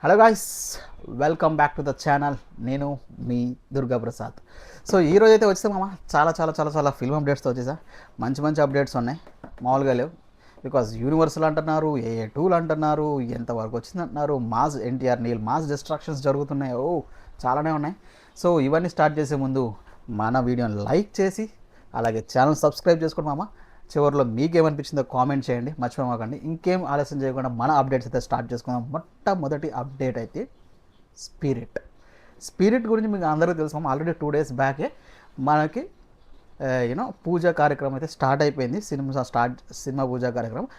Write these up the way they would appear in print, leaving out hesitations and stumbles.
Hello guys, welcome back to the channel. నేను మీ Durga Prasad. So ఈరోజు అయితే వచ్చేసాం మామ. చాలా చాలా చాలా చాలా ఫిల్మ్ అప్డేట్స్తో వచ్చేసా. మంచి మంచి అప్డేట్స్ ఉన్నాయి, మామూలుగా లేవు. బికాజ్ యూనివర్సల్ అంటున్నారు, ఏ టూల్ అంటున్నారు, ఎంతవరకు వచ్చింది అంటున్నారు, mass NTR Neel mass distractions జరుగుతున్నాయి. చాలానే ఉన్నాయి. సో ఇవన్నీ స్టార్ట్ చేసే ముందు మన వీడియోని లైక్ చేసి అలాగే ఛానల్ సబ్స్క్రైబ్ చేసుకోండి మామ. చివరిలో మీకేమనిపించిందో కామెంట్ చేయండి, మర్చిపోమాకండి. ఇంకేం ఆలస్యం చేయకుండా మన అప్డేట్స్ అయితే స్టార్ట్ చేసుకుందాం. మొట్టమొదటి అప్డేట్ అయితే స్పిరిట్ గురించి మీకు అందరికీ తెలుసు. ఆల్రెడీ 2 days బ్యాకే మనకి పూజా కార్యక్రమం అయితే స్టార్ట్ అయిపోయింది. సినిమా పూజా కార్యక్రమం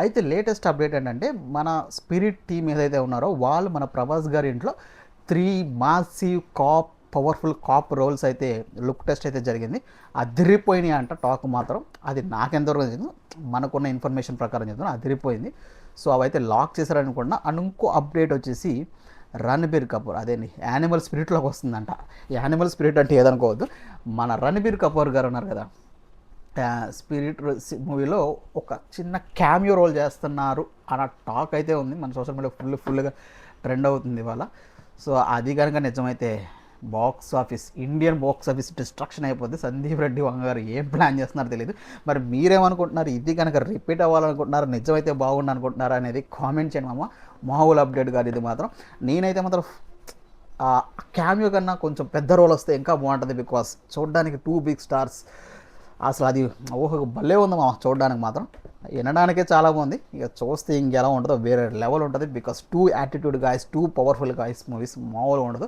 అయితే లేటెస్ట్ అప్డేట్ ఏంటంటే మన స్పిరిట్ టీమ్ ఏదైతే ఉన్నారో వాళ్ళు మన ప్రభాస్ గారి ఇంట్లో 3 మాసివ్ పవర్ఫుల్ కాప్ రోల్స్ అయితే లుక్ టెస్ట్ అయితే జరిగింది. అదిరిపోయినాయి అంట టాక్ మాత్రం. అది నాకెంతవరకు తెలియదు, మనకున్న ఇన్ఫర్మేషన్ ప్రకారం చెప్తాను, అదిరిపోయింది. సో అవైతే లాక్ చేశారనుకున్నా. అండ్ ఇంకో అప్డేట్ వచ్చేసి రణబీర్ కపూర్, అదేంటి యానిమల్ స్పిరిట్లోకి వస్తుందంట. యానిమల్ స్పిరిట్ అంటే ఏదనుకోవద్దు, మన రణబీర్ కపూర్ గారు ఉన్నారు కదా, స్పిరిట్ మూవీలో ఒక చిన్న క్యామియో రోల్ చేస్తున్నారు అన్న టాక్ అయితే ఉంది. మన సోషల్ మీడియా ఫుల్గా ట్రెండ్ అవుతుంది ఇవాళ. సో అది కనుక నిజమైతే ఇండియన్ బాక్స్ ఆఫీస్ డిస్ట్రక్షన్ అయిపోద్ది. సందీప్ రెడ్డి వంగ గారు ఏం ప్లాన్ చేస్తున్నారో తెలియదు. మరి మీరేమనుకుంటున్నారు? ఇది కనుక రిపీట్ అవ్వాలనుకుంటున్నారు, నిజమైతే బాగుండు అనుకుంటున్నారా అనేది కామెంట్ చేయండి మామ. మామూలు అప్డేట్ కాదు ఇది మాత్రం. నేనైతే మాత్రం క్యామియో కన్నా కొంచెం పెద్ద రోల్ వస్తే ఇంకా బాగుంటుంది. బికాస్ చూడడానికి 2 big stars, అసలు అది భలే ఉంది మామ. చూడడానికి మాత్రం వినడానికే చాలా బాగుంది. ఇక చూస్తే ఇంకెలా ఉంటుందో వేరే లెవెల్ ఉంటుంది. Because 2 attitude guys, 2 powerful guys movies మామూలుగా ఉండదు.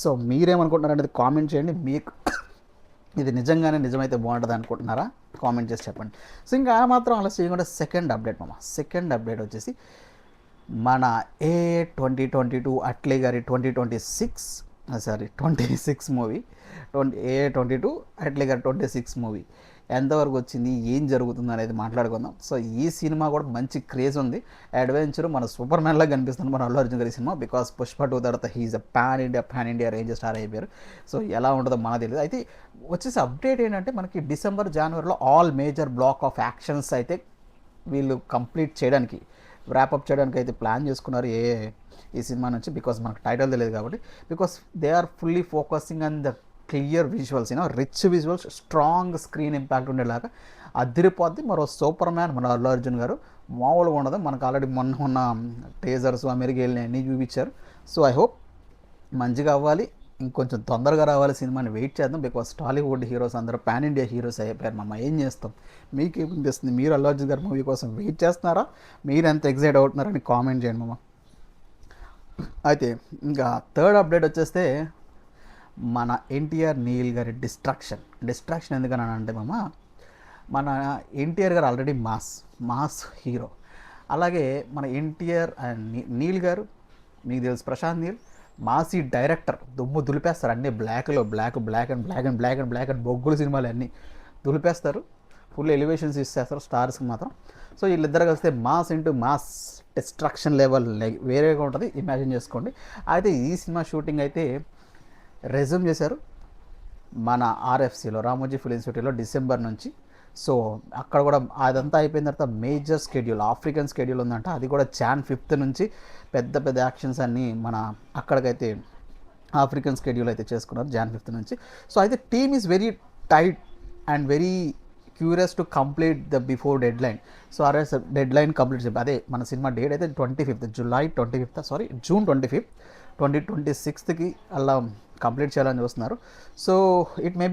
సో మీరేమనుకుంటున్నారు అనేది కామెంట్ చేయండి. మీకు ఇది నిజమైతే బాగుంటుంది అనుకుంటున్నారా? కామెంట్ చేసి చెప్పండి. సో ఇంకా మాత్రం అలా చేయకుండా సెకండ్ అప్డేట్ మామ. సెకండ్ అప్డేట్ వచ్చేసి మన 2022 అట్లీ గారి 26 మూవీ, 22 అట్లీ గారి 26 మూవీ ఎంతవరకు వచ్చింది, ఏం జరుగుతుంది అనేది మాట్లాడుకుందాం. సో ఈ సినిమా కూడా మంచి క్రేజ్ ఉంది. అడ్వెంచర్ మన సూపర్ మ్యాన్లా కనిపిస్తుంది మన అల్లు అర్జున్ గారి సినిమా. బికాస్ పుష్ప 2 తర్వాత he's a pan India range star అయిపోయారు. సో ఎలా ఉంటుందో మనకు తెలియదు. అయితే వచ్చేసి అప్డేట్ ఏంటంటే మనకి డిసెంబర్ జనవరిలో all major black of actions అయితే వీళ్ళు కంప్లీట్ చేయడానికి, ర్యాపప్ చేయడానికి అయితే ప్లాన్ చేసుకున్నారు ఈ సినిమా నుంచి. బికాస్ మనకు టైటిల్ తెలియదు కాబట్టి. Because they are fully focusing on the clear visuals, rich visuals, strong screen impact ఉండేలాగా అదిరిపోద్ది. మరో సూపర్ మ్యాన్ మన అల్లు అర్జున్ గారు మామూలుగా ఉండదు. మనకు ఆల్రెడీ మొన్న టేజర్స్ అమెరికా వెళ్ళిన అన్నీ చూపించారు. సో ఐ హోప్ మంచిగా అవ్వాలి, ఇంకొంచెం తొందరగా రావాలి సినిమాని వెయిట్ చేద్దాం. బికాస్ టాలీవుడ్ హీరోస్ అందరూ పాన్ ఇండియా హీరోస్ అయిపోయారు మమ్మ. ఏం చేస్తాం? మీకేమనిపిస్తుంది? మీరు అల్లు అర్జున్ గారి మూవీ కోసం వెయిట్ చేస్తున్నారా? మీరు ఎంత ఎక్సైట్ అవుతున్నారని కామెంట్ చేయండి మమ్మ. అయితే ఇంకా థర్డ్ అప్డేట్ వచ్చేస్తే మన ఎన్టీఆర్ నీల్ గారి డిస్ట్రాక్షన్ ఎందుకని అంటే మామ, మన ఎన్టీఆర్ గారు ఆల్రెడీ మాస్ హీరో. అలాగే మన ఎన్టీఆర్ అండ్ నీల్ గారు, మీకు తెలుసు ప్రశాంత్ నీల్, మాసీ డైరెక్టర్. దుమ్ము దులిపేస్తారు అన్నీ బ్లాక్ అండ్ బొగ్గులు సినిమాలు అన్నీ దులిపేస్తారు. ఫుల్ ఎలివేషన్స్ ఇచ్చేస్తారు స్టార్స్కి మాత్రం. సో వీళ్ళిద్దరు కలిస్తే మాస్ డిస్ట్రాక్షన్ లెవెల్ వేరేగా ఉంటుంది, ఇమాజిన్ చేసుకోండి. అయితే ఈ సినిమా షూటింగ్ అయితే రెజ్యూమ్ చేశారు మన RFCలో, రామోజీ ఫిల్మ్ ఇన్స్టిట్యూట్లో డిసెంబర్ నుంచి. సో అక్కడ కూడా అదంతా అయిపోయిన తర్వాత మేజర్ స్కెడ్యూల్, ఆఫ్రికన్ స్కెడ్యూల్ ఉందంట. అది కూడా Jan 5th నుంచి పెద్ద యాక్షన్స్ అన్నీ మన అక్కడికైతే ఆఫ్రికన్ స్కెడ్యూల్ అయితే చేసుకున్నారు Jan 5th నుంచి. సో అయితే team is very tight and very curious to complete the before deadline. So deadline complete చెప్పి అదే మన సినిమా డేట్ అయితే June 25th 2026కి అలా కంప్లీట్ చేయాలని చూస్తున్నారు. సో ఇట్ మే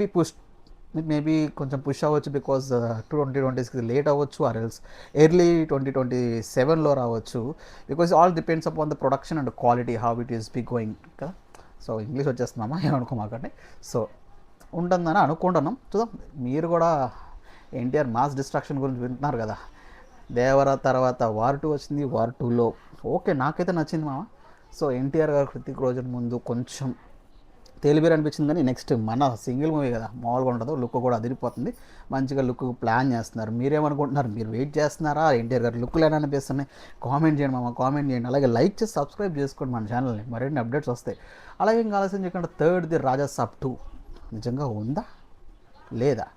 బీ కొంచెం పుష్ అవ్వచ్చు. బికాజ్ 2026 లేట్ అవ్వచ్చు, ఆర్ ఎల్స్ ఎర్లీ 2027లో రావచ్చు. Because all depends upon the production and quality, how it is be going కదా. సో ఇంగ్లీష్ వచ్చేస్తున్నామా ఏమనుకోమాకండి. సో ఉంటుందని అనుకుంటున్నాం, చూద్దాం. మీరు కూడా ఎన్టీఆర్ మాస్ డిస్ట్రాక్షన్ గురించి వింటున్నారు కదా. దేవర తర్వాత వార్ 2 వచ్చింది. వార్ 2లో ఓకే నాకైతే నచ్చింది మామ. సో ఎన్టీఆర్ గారు హృతిక్ రోషన్ ముందు కొంచెం తేలిబేరు అనిపించింది. కానీ నెక్స్ట్ మన సింగిల్ మూవీ కదా, మామూలుగా ఉండదు. లుక్ కూడా అదిరిపోతుంది. మంచిగా లుక్ ప్లాన్ చేస్తున్నారు. మీరేమనుకుంటున్నారు? మీరు వెయిట్ చేస్తున్నారా? ఎన్టీఆర్ గారు లుక్లు ఎలా అనిపిస్తున్నాయి? కామెంట్ చేయండి మామ, కామెంట్ చేయండి. అలాగే లైక్ చేసి సబ్స్క్రైబ్ చేసుకోండి మన ఛానల్ని, మరిన్ని అప్డేట్స్ వస్తాయి. అలాగే ఇంకా ఆలస్యం చేయకుండా థర్డ్ది రాజా సాబ్ 2 నిజంగా ఉందా లేదా?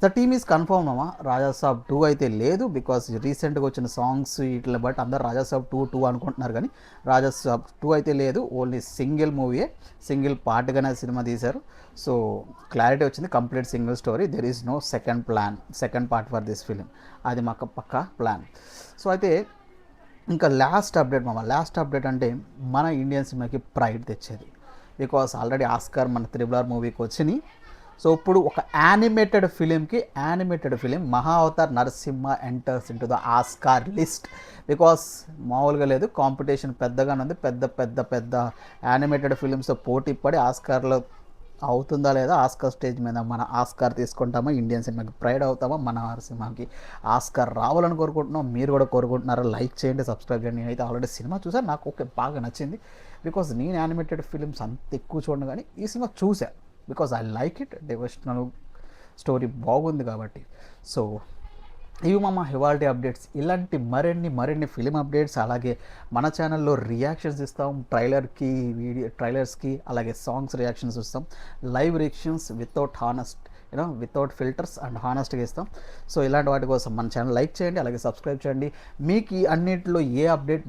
ద టీమ్ ఈజ్ కన్ఫర్మ్ అమ్మా. రాజాసాబ్ 2 అయితే లేదు, బికాస్ రీసెంట్గా వచ్చిన సాంగ్స్ ఇట్లా బట్ అందరు రాజాసాబ్ 2 అనుకుంటున్నారు, కానీ రాజాసాబ్ 2 అయితే లేదు. ఓన్లీ సింగిల్ మూవీయే, సింగిల్ పార్ట్గానే సినిమా తీశారు. సో క్లారిటీ వచ్చింది, complete single story. There is no second part for this film. అది మాకు పక్కా ప్లాన్. సో అయితే ఇంకా లాస్ట్ అప్డేట్ అంటే మన ఇండియన్ సినిమాకి ప్రైడ్ తెచ్చేది. బికాస్ ఆల్రెడీ ఆస్కార్ మన త్రిబుల్ మూవీకి వచ్చినాయి. సో ఇప్పుడు ఒక యానిమేటెడ్ ఫిలిం మహా Avatar Narasimha enters into the Oscar list. Because మామూలుగా లేదు, కాంపిటీషన్ పెద్దగానే ఉంది. పెద్ద యానిమేటెడ్ ఫిలిమ్స్తో పోటీ పడి ఆస్కార్లో అవుతుందా లేదా, ఆస్కార్ స్టేజ్ మీద మన ఆస్కార్ తీసుకుంటామా, ఇండియన్ సినిమాకి ప్రైడ్ అవుతామా, మన సినిమాకి ఆస్కార్ రావాలని కోరుకుంటున్నాం. మీరు కూడా కోరుకుంటున్నారా? లైక్ చేయండి, సబ్స్క్రైబ్ చేయండి. నేనైతే ఆల్రెడీ సినిమా చూసాను, నాకు ఓకే బాగా నచ్చింది. బికాజ్ నేను యానిమేటెడ్ ఫిలిమ్స్ అంత ఎక్కువ చూడను, కానీ ఈ సినిమా చూసా because I like it. Devotional story బాగుంది కాబట్టి. సో ఇవి మా హివాల్టీ అప్డేట్స్. ఇలాంటి మరిన్ని ఫిలిం అప్డేట్స్, అలాగే మన ఛానల్లో రియాక్షన్స్ ఇస్తాం, ట్రైలర్స్కి అలాగే సాంగ్స్ రియాక్షన్స్ ఇస్తాం. Live reactions without filters and హానెస్ట్గా ఇస్తాం. సో ఇలాంటి వాటి కోసం మన ఛానల్ లైక్ చేయండి, అలాగే సబ్స్క్రైబ్ చేయండి. మీకు ఈ అన్నింటిలో ఏ అప్డేట్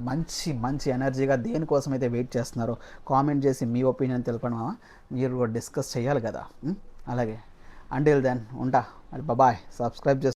మంచి ఎనర్జీగా దేనికోసం అయితే వెయిట్ చేస్తున్నారో కామెంట్ చేసి మీ ఒపీనియన్ తెలపడం మీరు డిస్కస్ చేయాలి కదా. అలాగే అంటిల్ దెన్ ఉంటా, మరి బాయ్. సబ్స్క్రైబ్ చేసి